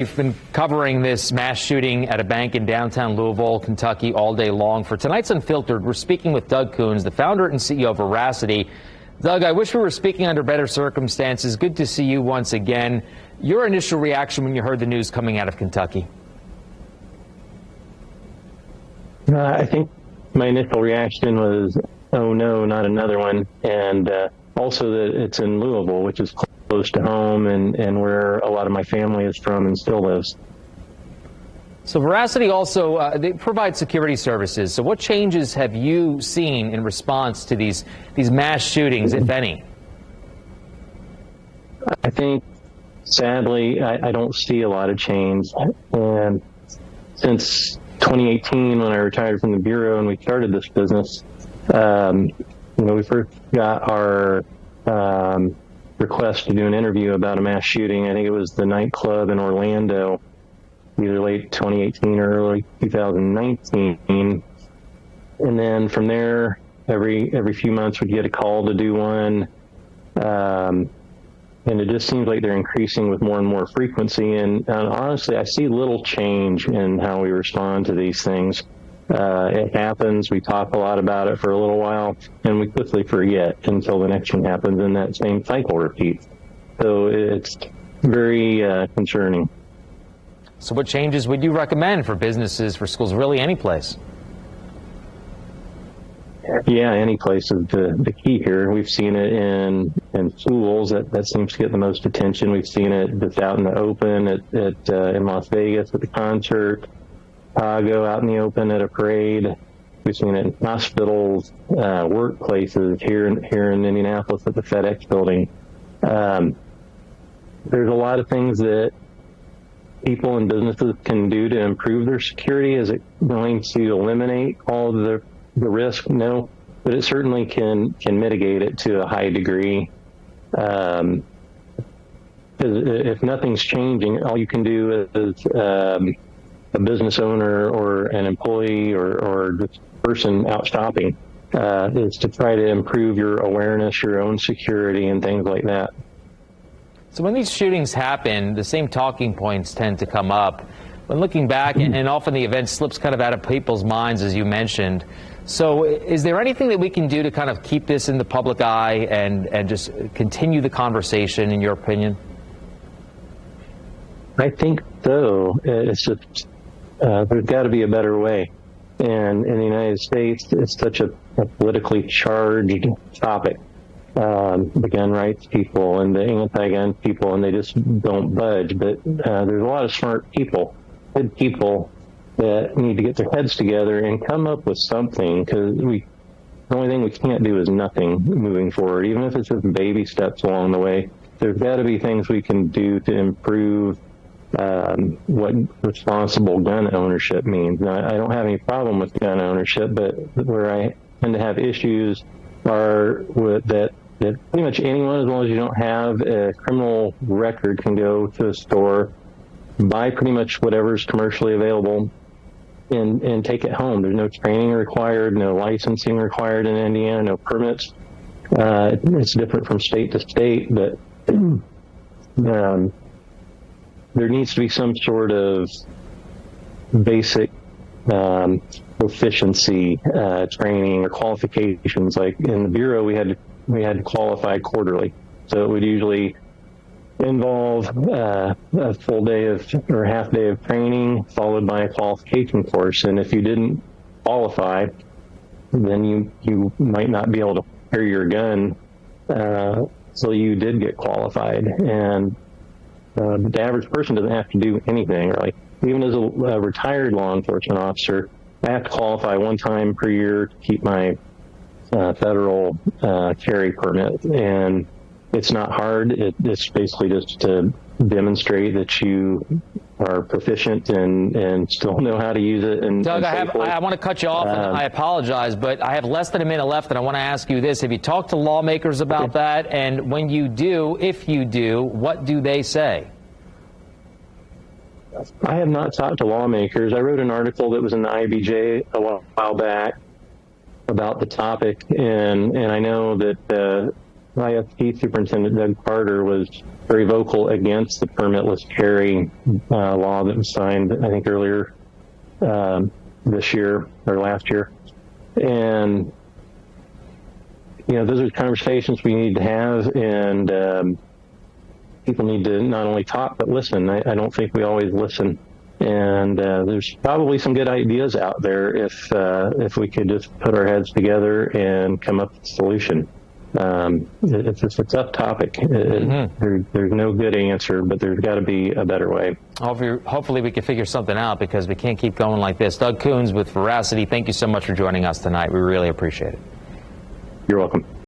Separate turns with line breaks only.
We've been covering this mass shooting at a bank in downtown Louisville, Kentucky all day long. For tonight's Unfiltered, we're speaking with Doug Coons, the founder and CEO of Veracity. Doug, I wish we were speaking under better circumstances. Good to see you once again. Your initial reaction when you heard the news coming out of Kentucky?
I think my initial reaction was, oh no, not another one. And also that it's in Louisville, which is close to home and where a lot of my family is from and still lives.
So Veracity also, they provide security services. So what changes have you seen in response to these mass shootings, if any?
I think, sadly, I don't see a lot of change. And since 2018, when I retired from the Bureau and we started this business, we first got our request to do an interview about a mass shooting. I think it was the nightclub in Orlando, either late 2018 or early 2019. And then from there, every few months we'd get a call to do one. And it just seems like they're increasing with more and more frequency. And honestly, I see little change in how we respond to these things. It happens, we talk a lot about it for a little while, and we quickly forget until the next one happens, and that same cycle repeats. So it's very concerning.
So what changes would you recommend for businesses, for schools, really any place?
Yeah, any place is the key here. We've seen it in schools. That seems to get the most attention. We've seen it just out in the open in Las Vegas at the concert. Chicago out in the open at a parade. We've seen it in hospitals, workplaces here in Indianapolis at the FedEx building. There's a lot of things that people and businesses can do to improve their security. Is it going to eliminate all of the risk? No, but it certainly can mitigate it to a high degree. If nothing's changing, all you can do is a business owner or an employee or this person out shopping is to try to improve your awareness, your own security, and things like that.
So when these shootings happen, the same talking points tend to come up. When looking back, and often the event slips kind of out of people's minds, as you mentioned. So is there anything that we can do to kind of keep this in the public eye and just continue the conversation, in your opinion?
I think so. It's just there's got to be a better way. And in the United States, it's such a politically charged topic. The gun rights people and the anti-gun people, and they just don't budge. But there's a lot of smart people, good people, that need to get their heads together and come up with something, because the only thing we can't do is nothing moving forward, even if it's just baby steps along the way. There's got to be things we can do to improve what responsible gun ownership means. Now, I don't have any problem with gun ownership, but where I tend to have issues are that pretty much anyone, as long as you don't have a criminal record, can go to a store, buy pretty much whatever's commercially available, and take it home. There's no training required, no licensing required in Indiana, no permits. It's different from state to state, but there needs to be some sort of basic proficiency training or qualifications. Like in the Bureau, we had to qualify quarterly, so it would usually involve a full day or half day of training followed by a qualification course. And if you didn't qualify, then you might not be able to carry your gun till you did get qualified. And the average person doesn't have to do anything, really. Even as a retired law enforcement officer, I have to qualify one time per year to keep my federal carry permit. And it's not hard. It's basically just to demonstrate that you are proficient and still know how to use it. And
Doug, I want to cut you off, and I apologize, but I have less than a minute left, and I want to ask you this. Have you talked to lawmakers about that? And when you do, if you do, what do they say?
I have not talked to lawmakers. I wrote an article that was in the IBJ a while back about the topic, and I know that ISP Superintendent Doug Carter was very vocal against the permitless carry law that was signed, I think, earlier this year or last year. And, those are conversations we need to have, and people need to not only talk but listen. I don't think we always listen. And there's probably some good ideas out there if we could just put our heads together and come up with a solution. It's a tough topic. There's no good answer, but there's got to be a better way.
Hopefully we can figure something out, because we can't keep going like this. Doug Coons with Veracity, thank you so much for joining us tonight. We really appreciate it.
You're welcome.